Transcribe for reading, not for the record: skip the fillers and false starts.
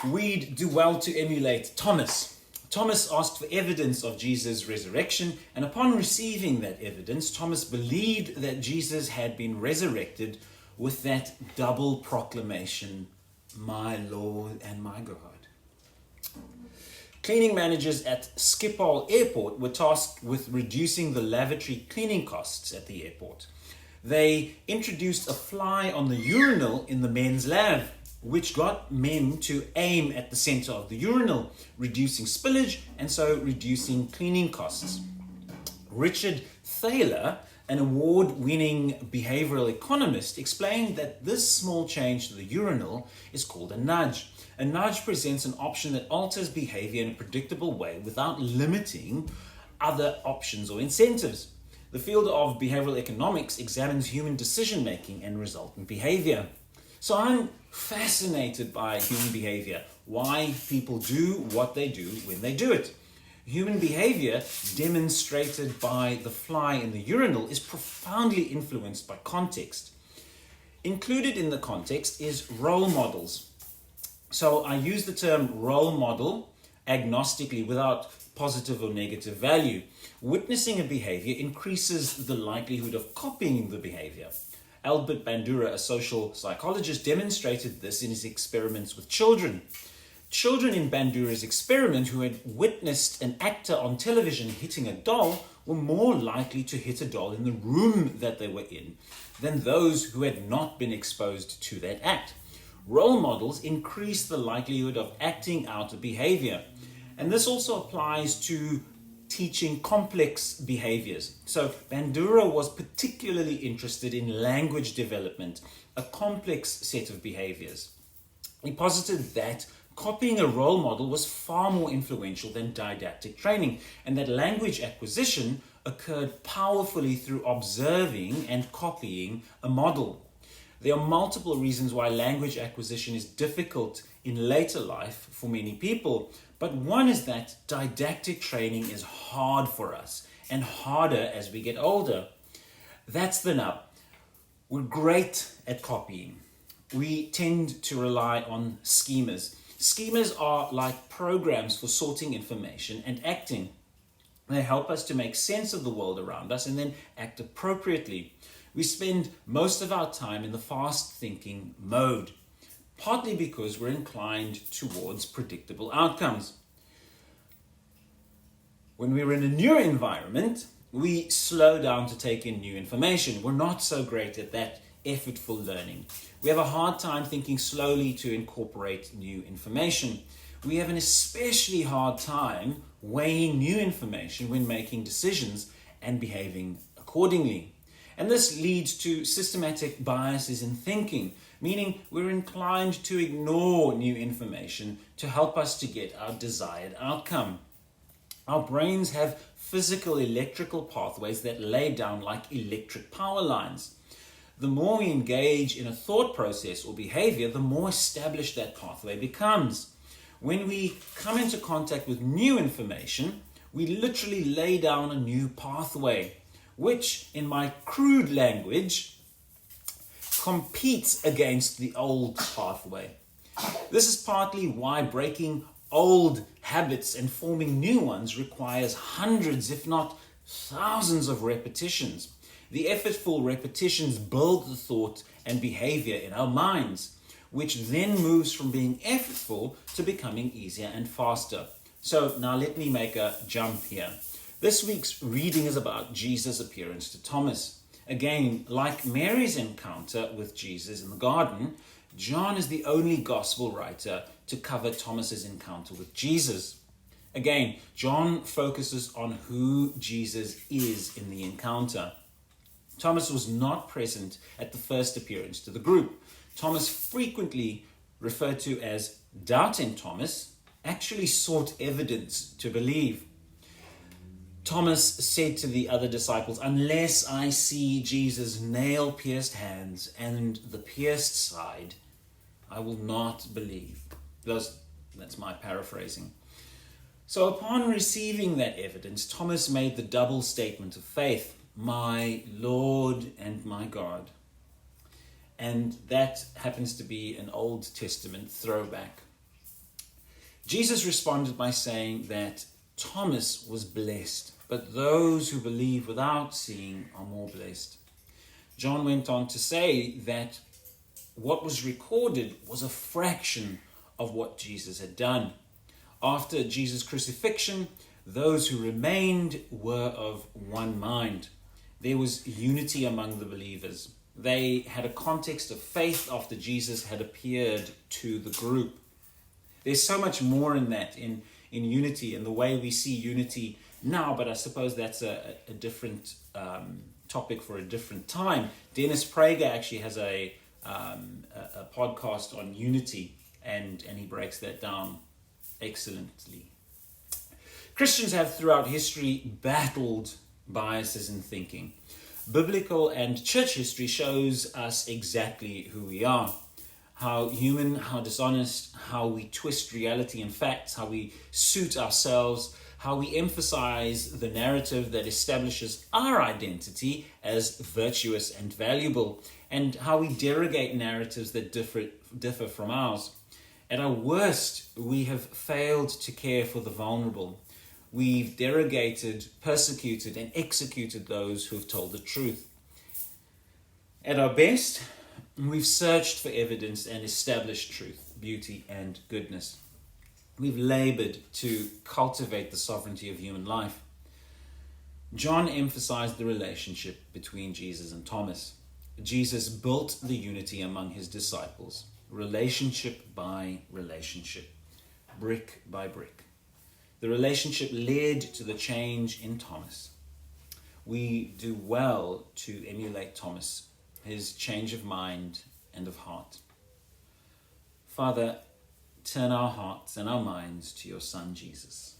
We'd do well to emulate Thomas. Thomas asked for evidence of Jesus' resurrection, and upon receiving that evidence, Thomas believed that Jesus had been resurrected with that double proclamation, "My Lord and my God." Cleaning managers at Schiphol Airport were tasked with reducing the lavatory cleaning costs at the airport. They introduced a fly on the urinal in the men's lab, which got men to aim at the center of the urinal, reducing spillage and so reducing cleaning costs. Richard Thaler, an award-winning behavioral economist, explained that this small change to the urinal is called a nudge. A nudge presents an option that alters behavior in a predictable way without limiting other options or incentives. The field of behavioral economics examines human decision-making and resultant behavior. So I'm fascinated by human behavior, why people do what they do when they do it. Human behavior, demonstrated by the fly in the urinal, is profoundly influenced by context. Included in the context is role models. So I use the term role model agnostically without positive or negative value. Witnessing a behavior increases the likelihood of copying the behavior. Albert Bandura, a social psychologist, demonstrated this in his experiments with children. Children in Bandura's experiment who had witnessed an actor on television hitting a doll were more likely to hit a doll in the room that they were in than those who had not been exposed to that act. Role models increase the likelihood of acting out a behavior. And this also applies to teaching complex behaviors. So Bandura was particularly interested in language development, a complex set of behaviors. He posited that copying a role model was far more influential than didactic training, and that language acquisition occurred powerfully through observing and copying a model. There are multiple reasons why language acquisition is difficult in later life for many people, but one is that didactic training is hard for us and harder as we get older. That's the nub. We're great at copying. We tend to rely on schemas. Schemas are like programs for sorting information and acting. They help us to make sense of the world around us and then act appropriately. We spend most of our time in the fast-thinking mode, partly because we're inclined towards predictable outcomes. When we're in a new environment, we slow down to take in new information. We're not so great at that effortful learning. We have a hard time thinking slowly to incorporate new information. We have an especially hard time weighing new information when making decisions and behaving accordingly. And this leads to systematic biases in thinking, meaning we're inclined to ignore new information to help us to get our desired outcome. Our brains have physical electrical pathways that lay down like electric power lines. The more we engage in a thought process or behavior, the more established that pathway becomes. When we come into contact with new information, we literally lay down a new pathway, which, in my crude language, competes against the old pathway. This is partly why breaking old habits and forming new ones requires hundreds, if not thousands, of repetitions. The effortful repetitions build the thought and behavior in our minds, which then moves from being effortful to becoming easier and faster. So now let me make a jump here. This week's reading is about Jesus' appearance to Thomas. Again, like Mary's encounter with Jesus in the garden, John is the only gospel writer to cover Thomas's encounter with Jesus. Again, John focuses on who Jesus is in the encounter. Thomas was not present at the first appearance to the group. Thomas, frequently referred to as Doubting Thomas, actually sought evidence to believe. Thomas said to the other disciples, "Unless I see Jesus' nail-pierced hands and the pierced side, I will not believe." That's my paraphrasing. So upon receiving that evidence, Thomas made the double statement of faith, "My Lord and my God." And that happens to be an Old Testament throwback. Jesus responded by saying that Thomas was blessed, but those who believe without seeing are more blessed. John went on to say that what was recorded was a fraction of what Jesus had done. After Jesus' crucifixion, those who remained were of one mind. There was unity among the believers. They had a context of faith after Jesus had appeared to the group. There's so much more in that, in unity and the way we see unity now, but I suppose that's a different topic for a different time. Dennis Prager actually has a podcast on unity, and he breaks that down excellently. Christians have throughout history battled biases in thinking. Biblical and church history shows us exactly who we are. How human, how dishonest, how we twist reality and facts, how we suit ourselves, how we emphasize the narrative that establishes our identity as virtuous and valuable, and how we derogate narratives that differ from ours. At our worst, we have failed to care for the vulnerable. We've derogated, persecuted, and executed those who have told the truth. At our best, we've searched for evidence and established truth, beauty, and goodness. We've labored to cultivate the sovereignty of human life. John emphasized the relationship between Jesus and Thomas. Jesus built the unity among his disciples, relationship by relationship, brick by brick. The relationship led to the change in Thomas. We do well to emulate Thomas, his change of mind and of heart. Father, turn our hearts and our minds to your Son, Jesus.